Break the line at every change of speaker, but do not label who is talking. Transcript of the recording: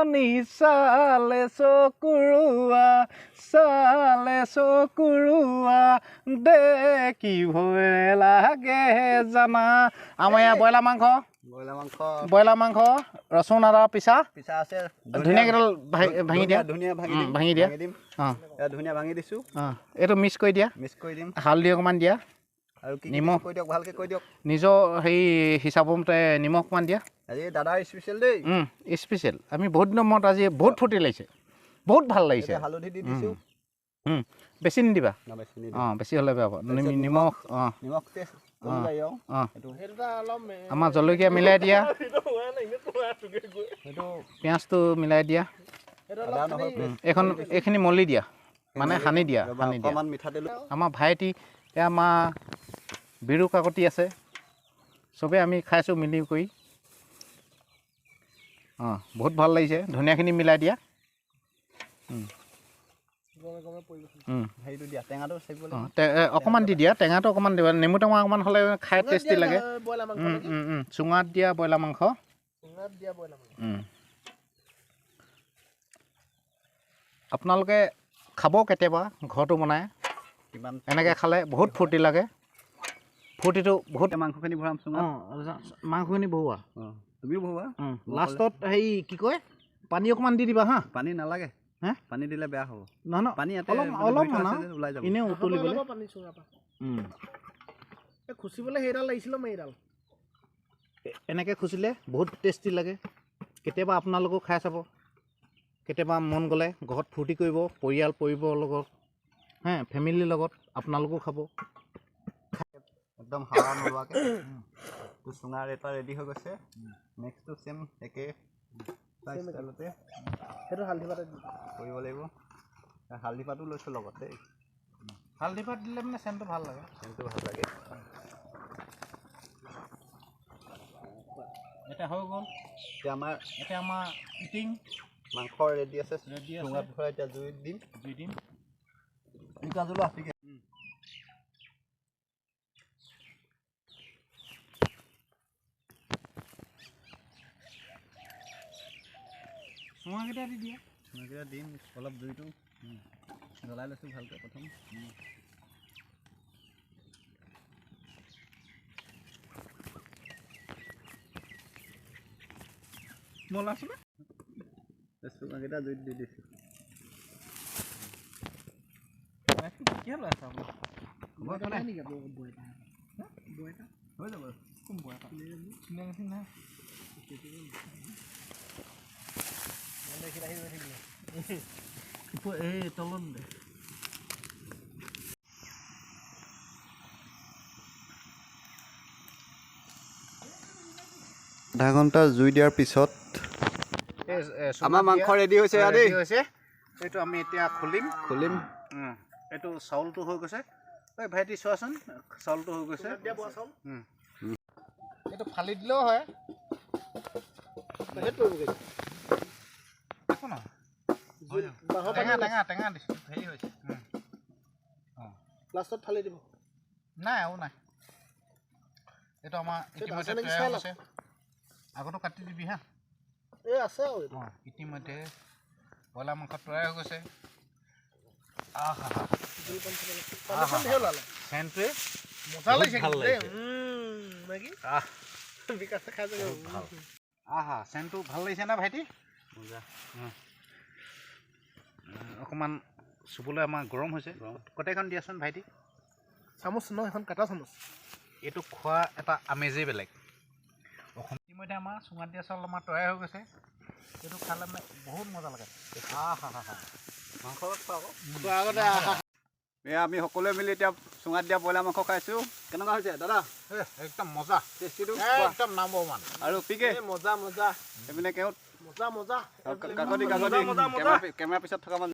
মনি চালে চকুৰুৱা দেখিবই লাগে জানা। আমাৰ ইয়াৰ ব্ৰইলাৰ মাংস ৰচুন আদা পিছা
আছে
ধুনীয়াকৈ ভাঙি দিয়া ভাঙি দিয়া
ধুনীয়া ভাঙি দিছোঁ।
এইটো মিক্স কৰি দিম হালধি অকণমান দিয়া
আৰু
নিমখ
কৈ দিয়ক ভালকৈ কৈ দিয়ক
নিজৰ হেৰি হিচাপমতে নিমখ অকণমান দিয়া।
আজি দাদাৰ স্পেচিয়েল দেই
স্পেচিয়েল আমি বহুত দিনৰ মূৰত আজি বহুত ফূৰ্তি লাগিছে বহুত ভাল লাগিছে।
হালধি দি দিছোঁ
বেছি নিদিবা বেছি হ'লে বেয়া পাব নিমখ আমাৰ জলকীয়া মিলাই দিয়া পিঁয়াজটো মিলাই দিয়া এইখিনি মলি দিয়া মানে সানি দিয়া আমাৰ ভাইটি আমাৰ বিৰু কাকতি আছে চবেই আমি খাইছোঁ মিলি কৰি বহুত ভাল লাগিছে ধনিয়াখিনি মিলাই দিয়া অকণমান দি দিয়া টেঙাটো অকণমান দিবা নেমু টেঙা অকণমান হ'লে খাই টেষ্টি লাগে চুঙাত দিয়া ব্ৰইলাৰ মাংস আপোনালোকে খাব কেতিয়াবা ঘৰটো বনাই এনেকৈ খালে বহুত ফূৰ্তি লাগে ফূৰ্তিটো বহুত
মাংসখিনি ভৰাম চুঙাত
মাংসখিনি বহুৱা
তুমিও ভৰোৱা
লাষ্টত হেৰি কি কয় পানী অকণমান দি দিবা হা
পানী নালাগে পানী দিলে বেয়া হ'ব
নহয়
পানী
অলপ
ওলাই যাব
এনেই উতলিবলৈ
খুচিবলৈ সেইডাল লাগিছিলে এইডাল
এনেকৈ খুচিলে বহুত টেষ্টি লাগে কেতিয়াবা আপোনালোকেও খাই চাব কেতিয়াবা মন গ'লে ঘৰত ফূৰ্তি কৰিব পৰিয়ালৰ লগত ফেমিলিৰ লগত আপোনালোকেও খাব
একদম হাৱা নোলোৱাকৈ চুঙাৰ এটা ৰেডি হৈ গৈছে নেক্সটটো চেম একে ষ্টাইলতে
সেইটো হালধি পাত
কৰিব লাগিব হালধি পাতো লৈছোঁ লগতে
হালধি পাত দিলে মানে চেণ্টটো ভাল লাগে এতিয়া হৈ গ'ল এতিয়া আমাৰ ইটিং
মাংস ৰেডি আছে চুঙাত ভৰাই এতিয়া জুইত দিম
চুঙাকেইটা দি দিয়া
চুঙাকেইটা দিম অলপ জুইটো জ্বলাই লৈছোঁ ভালকৈ প্ৰথম চুঙাকেইটা জুইত দি দিছোঁ হৈ যাব
এই তলত দে
আধা ঘণ্টা জুই দিয়াৰ পিছত আমাৰ মাংস ৰেডি হৈছে
এইটো আমি এতিয়া খুলিম এইটো চাউলটো হৈ গৈছে ঐ ভাইটি চোৱাচোন চাউলটো হৈ গৈছে এইটো ফালি দিলেও হয় টেঙা দিছোঁ হেৰি হৈছে
লাষ্টত ফালি দিব
নাই আৰু নাই এইটো আমাৰ ইতিমধ্যে তৈয়াৰ হৈছে আগতো কাটি দিবি হা
এই আছে
ইতিমধ্যে ব্ৰইলাৰ মাংস তৈয়াৰ হৈ গৈছে চেণ্টটোৱে
মজা লাগিছে
চেণ্টটো ভাল লাগিছে না ভাইটি অকণমান চুবলৈ আমাৰ গৰম হৈছে কটাইখন দিয়াচোন ভাইটি
চামুচ নহয় এখন কাটা চামুচ
এইটো খোৱা এটা আমেজেই বেলেগ ইতিমধ্যে আমাৰ চুঙাত দিয়া চাউল আমাৰ তৈয়াৰ হৈ গৈছে এইটো খালে মানে বহুত মজা লাগে
আমি সকলোৱে মিলি এতিয়া চুঙাত দিয়া ব্ৰইলাৰ মাংস খাইছোঁ কেনেকুৱা হৈছে দাদা
একদম মজা
টেষ্টিটো
একদম নম্বৰ ওৱান
আৰু পিকে
মজা
এইপিনে কেওট
মজা
কাকতি কেমেৰা পিছত থকা মানুহ